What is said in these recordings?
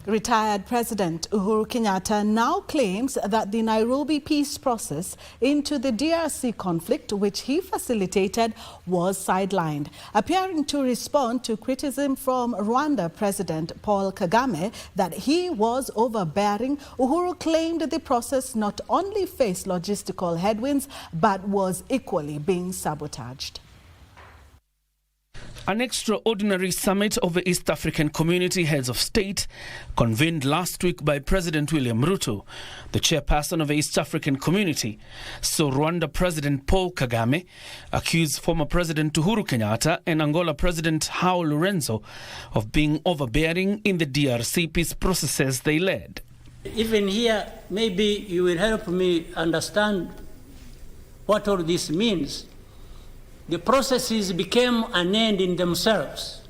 Retired President Uhuru Kenyatta now claims that the Nairobi Peace Process into the DRC conflict, which he facilitated, was sidelined. Appearing to respond to criticism from Rwanda President Paul Kagame that he was overbearing, Uhuru claimed the process not only faced logistical headwinds, but was equally being sabotaged. An extraordinary summit of the East African Community Heads of State, convened last week by President William Ruto, the chairperson of the East African Community, saw Rwanda President Paul Kagame accuse former President Uhuru Kenyatta and Angola President João Lourenço of being overbearing in the DRC peace processes they led. Even here, maybe you will help me understand what all this means. The processes became an end in themselves,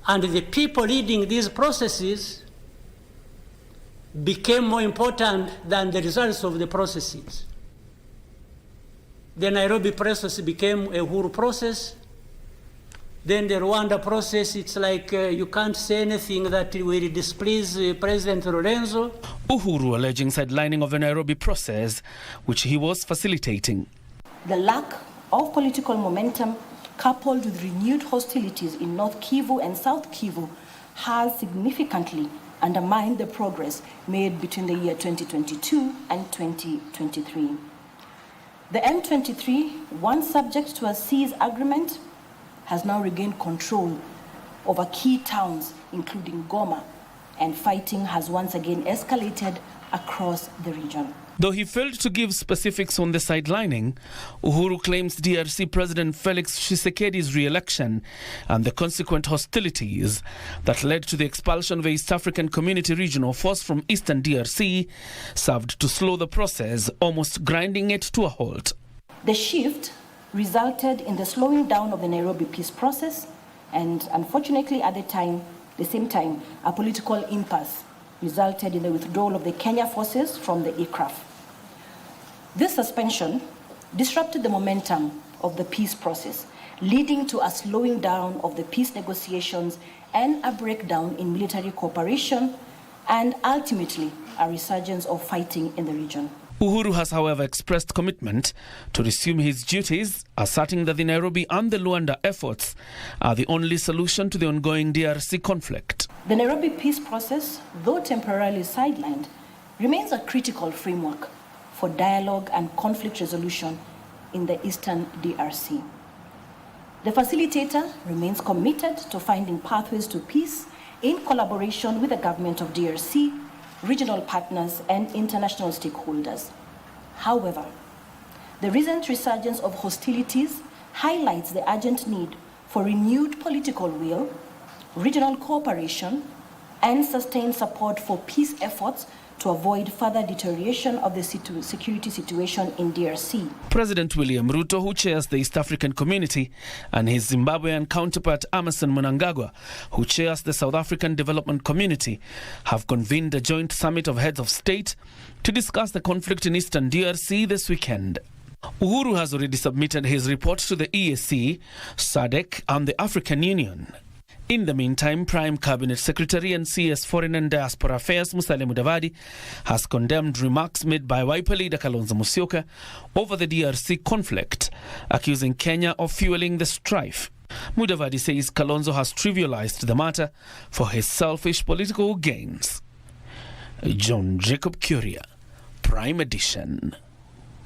and the people leading these processes became more important than the results of the processes. The Nairobi process became a Uhuru process. Then the Rwanda process, it's like you can't say anything that will displease President Lourenço. Uhuru alleging sidelining of the Nairobi process, which he was facilitating. The lack of political momentum, coupled with renewed hostilities in North Kivu and South Kivu, has significantly undermined the progress made between the year 2022 and 2023. The M23, once subject to a cease agreement, has now regained control over key towns, including Goma, and fighting has once again escalated across the region. Though he failed to give specifics on the sidelining, Uhuru claims DRC President Felix Tshisekedi's re-election and the consequent hostilities that led to the expulsion of the East African Community Regional Force from Eastern DRC served to slow the process, almost grinding it to a halt. The shift resulted in the slowing down of the Nairobi Peace Process and, unfortunately, at the same time, a political impasse resulted in the withdrawal of the Kenya forces from the ECRAF. This suspension disrupted the momentum of the peace process, leading to a slowing down of the peace negotiations and a breakdown in military cooperation, and ultimately a resurgence of fighting in the region. Uhuru has, however, expressed commitment to resume his duties, asserting that the Nairobi and the Luanda efforts are the only solution to the ongoing DRC conflict. The Nairobi peace process, though temporarily sidelined, remains a critical framework for dialogue and conflict resolution in the Eastern DRC. The facilitator remains committed to finding pathways to peace in collaboration with the government of DRC, regional partners, and international stakeholders. However, the recent resurgence of hostilities highlights the urgent need for renewed political will, regional cooperation, and sustained support for peace efforts to avoid further deterioration of the security situation in DRC. President William Ruto, who chairs the East African Community, and his Zimbabwean counterpart Emmerson Mnangagwa, who chairs the South African Development Community, have convened a joint summit of heads of state to discuss the conflict in Eastern DRC this weekend. Uhuru has already submitted his report to the EAC, SADC, and the African Union. In the meantime, Prime Cabinet Secretary and CS Foreign and Diaspora Affairs Musalia Mudavadi has condemned remarks made by Wiper leader Kalonzo Musyoka over the DRC conflict, accusing Kenya of fueling the strife. Mudavadi says Kalonzo has trivialized the matter for his selfish political gains. John Jacob Curia, Prime Edition.